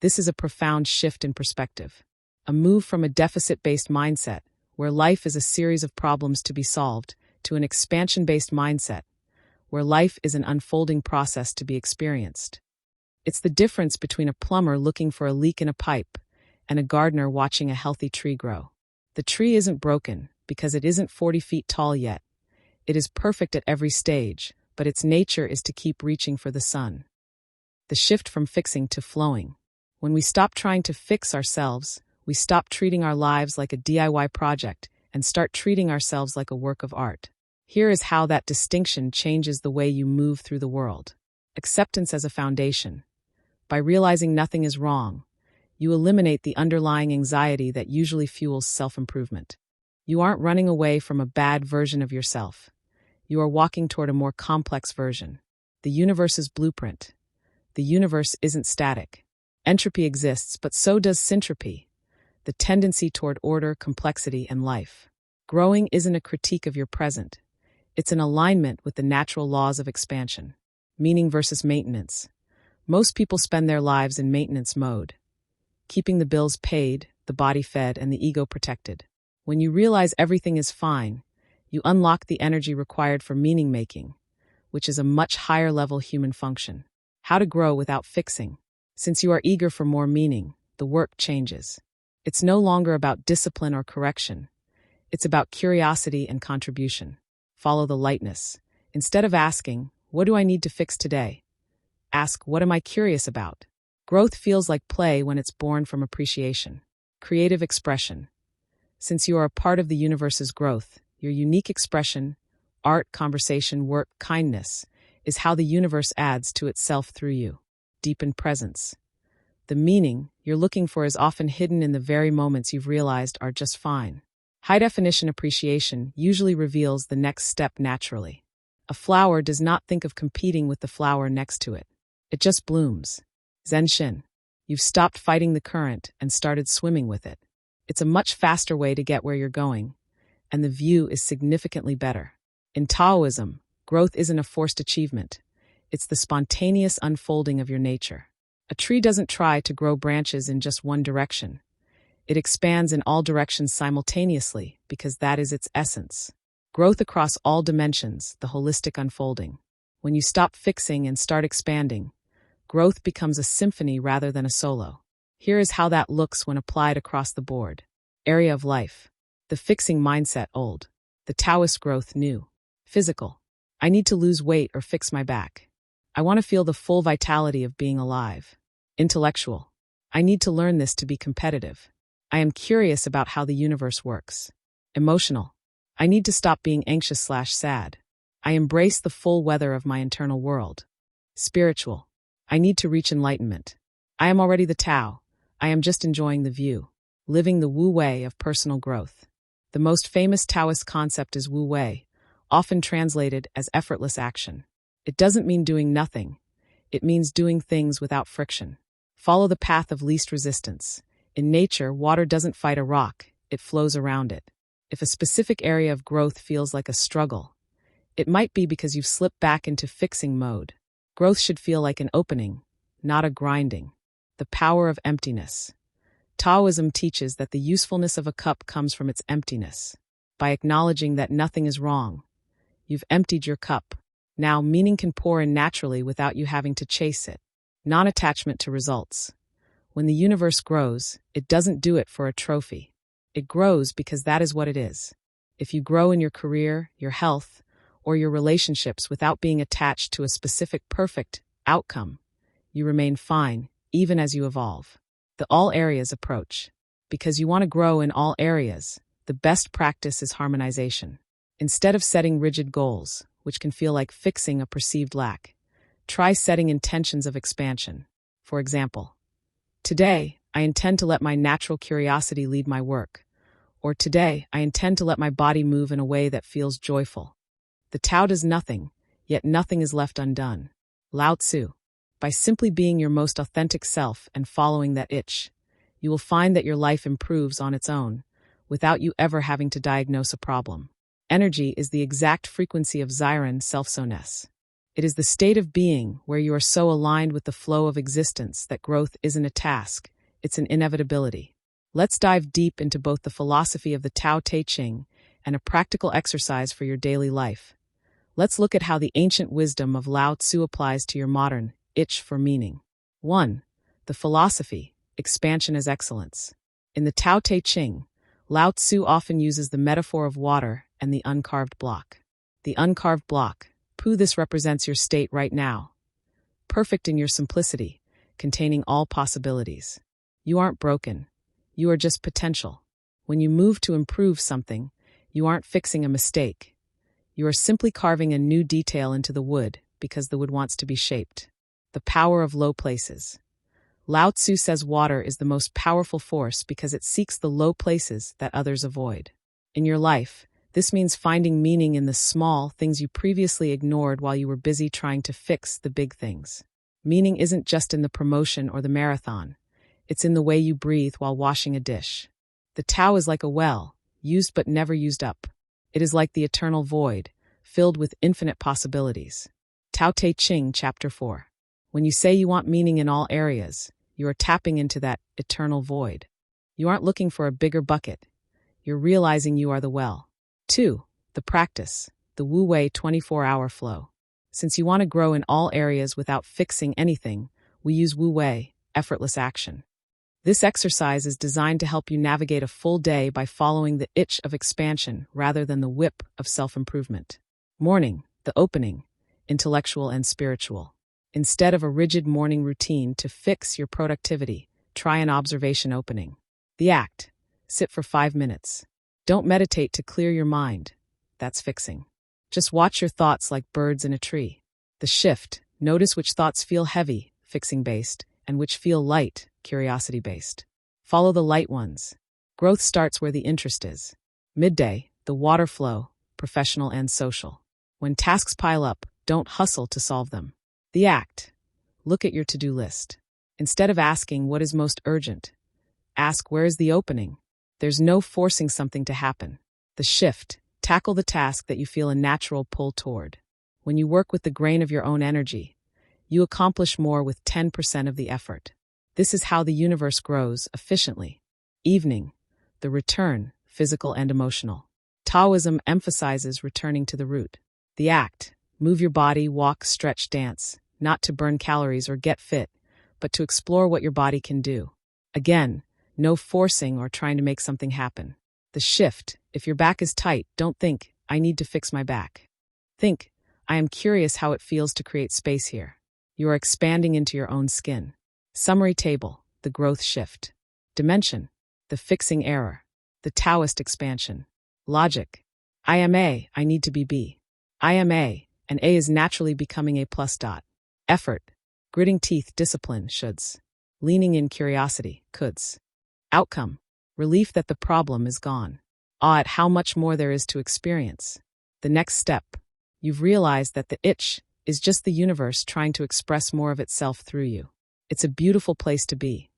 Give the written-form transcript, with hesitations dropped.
This is a profound shift in perspective. A move from a deficit-based mindset, where life is a series of problems to be solved, to an expansion-based mindset, where life is an unfolding process to be experienced. It's the difference between a plumber looking for a leak in a pipe and a gardener watching a healthy tree grow. The tree isn't broken because it isn't 40 feet tall yet. It is perfect at every stage, but its nature is to keep reaching for the sun. The shift from fixing to flowing. When we stop trying to fix ourselves, we stop treating our lives like a DIY project and start treating ourselves like a work of art. Here is how that distinction changes the way you move through the world. Acceptance as a foundation. By realizing nothing is wrong, you eliminate the underlying anxiety that usually fuels self-improvement. You aren't running away from a bad version of yourself. You are walking toward a more complex version. The universe's blueprint. The universe isn't static. Entropy exists, but so does syntropy, the tendency toward order, complexity, and life. Growing isn't a critique of your present. It's an alignment with the natural laws of expansion. Meaning versus maintenance. Most people spend their lives in maintenance mode, keeping the bills paid, the body fed, and the ego protected. When you realize everything is fine, you unlock the energy required for meaning-making, which is a much higher-level human function. How to grow without fixing. Since you are eager for more meaning, the work changes. It's no longer about discipline or correction. It's about curiosity and contribution. Follow the lightness. Instead of asking, "What do I need to fix today?" ask, "What am I curious about?" Growth feels like play when it's born from appreciation. Creative expression. Since you are a part of the universe's growth, your unique expression, art, conversation, work, kindness, is how the universe adds to itself through you. Deepen presence. The meaning you're looking for is often hidden in the very moments you've realized are just fine. High-definition appreciation usually reveals the next step naturally. A flower does not think of competing with the flower next to it. It just blooms. Zenshin. You've stopped fighting the current and started swimming with it. It's a much faster way to get where you're going, and the view is significantly better. In Taoism, growth isn't a forced achievement. It's the spontaneous unfolding of your nature. A tree doesn't try to grow branches in just one direction. It expands in all directions simultaneously because that is its essence. Growth across all dimensions, the holistic unfolding. When you stop fixing and start expanding, growth becomes a symphony rather than a solo. Here is how that looks when applied across the board. Area of life. The fixing mindset old. The Taoist growth new. Physical. I need to lose weight or fix my back. I want to feel the full vitality of being alive. Intellectual. I need to learn this to be competitive. I am curious about how the universe works. Emotional. I need to stop being anxious/sad. I embrace the full weather of my internal world. Spiritual. I need to reach enlightenment. I am already the Tao. I am just enjoying the view. Living the Wu Wei of personal growth. The most famous Taoist concept is Wu Wei, often translated as effortless action. It doesn't mean doing nothing. It means doing things without friction. Follow the path of least resistance. In nature, water doesn't fight a rock, it flows around it. If a specific area of growth feels like a struggle, it might be because you've slipped back into fixing mode. Growth should feel like an opening, not a grinding. The power of emptiness. Taoism teaches that the usefulness of a cup comes from its emptiness. By acknowledging that nothing is wrong, you've emptied your cup. Now, meaning can pour in naturally without you having to chase it. Non-attachment to results. When the universe grows, it doesn't do it for a trophy. It grows because that is what it is. If you grow in your career, your health, or your relationships without being attached to a specific perfect outcome, you remain fine, even as you evolve. The all areas approach. Because you want to grow in all areas, the best practice is harmonization. Instead of setting rigid goals, which can feel like fixing a perceived lack, try setting intentions of expansion. For example, today, I intend to let my natural curiosity lead my work. Or today, I intend to let my body move in a way that feels joyful. The Tao does nothing, yet nothing is left undone. Lao Tzu. By simply being your most authentic self and following that itch, you will find that your life improves on its own, without you ever having to diagnose a problem. Energy is the exact frequency of Ziran self-soness. It is the state of being where you are so aligned with the flow of existence that growth isn't a task, it's an inevitability. Let's dive deep into both the philosophy of the Tao Te Ching and a practical exercise for your daily life. Let's look at how the ancient wisdom of Lao Tzu applies to your modern itch for meaning. 1. The philosophy, expansion as excellence. In the Tao Te Ching, Lao Tzu often uses the metaphor of water and the uncarved block. The uncarved block, this represents your state right now. Perfect in your simplicity, containing all possibilities. You aren't broken. You are just potential. When you move to improve something, you aren't fixing a mistake. You are simply carving a new detail into the wood because the wood wants to be shaped. The power of low places. Lao Tzu says water is the most powerful force because it seeks the low places that others avoid. In your life, this means finding meaning in the small things you previously ignored while you were busy trying to fix the big things. Meaning isn't just in the promotion or the marathon. It's in the way you breathe while washing a dish. The Tao is like a well, used but never used up. It is like the eternal void, filled with infinite possibilities. Tao Te Ching, Chapter 4. When you say you want meaning in all areas, you are tapping into that eternal void. You aren't looking for a bigger bucket. You're realizing you are the well. 2. The practice, the Wu Wei 24-hour flow. Since you want to grow in all areas without fixing anything, we use Wu Wei, effortless action. This exercise is designed to help you navigate a full day by following the itch of expansion rather than the whip of self-improvement. Morning, the opening, intellectual and spiritual. Instead of a rigid morning routine to fix your productivity, try an observation opening. The act, sit for 5 minutes. Don't meditate to clear your mind. That's fixing. Just watch your thoughts like birds in a tree. The shift, notice which thoughts feel heavy, fixing-based, and which feel light, curiosity-based. Follow the light ones. Growth starts where the interest is. Midday, the water flow, professional and social. When tasks pile up, don't hustle to solve them. The act, look at your to-do list. Instead of asking what is most urgent, ask where is the opening. There's no forcing something to happen. The shift, tackle the task that you feel a natural pull toward. When you work with the grain of your own energy, you accomplish more with 10% of the effort. This is how the universe grows efficiently. Evening, the return, physical and emotional. Taoism emphasizes returning to the root. The act, move your body, walk, stretch, dance, not to burn calories or get fit, but to explore what your body can do. Again, no forcing or trying to make something happen. The shift, if your back is tight, don't think, I need to fix my back. Think, I am curious how it feels to create space here. You are expanding into your own skin. Summary table, the growth shift. Dimension, the fixing error. The Taoist expansion. Logic, I am A, I need to be B. I am A, and A is naturally becoming A plus dot. Effort, gritting teeth, discipline, shoulds. Leaning in, curiosity, coulds. Outcome, relief that the problem is gone. Awe at how much more there is to experience. The next step, you've realized that the itch is just the universe trying to express more of itself through you. It's a beautiful place to be.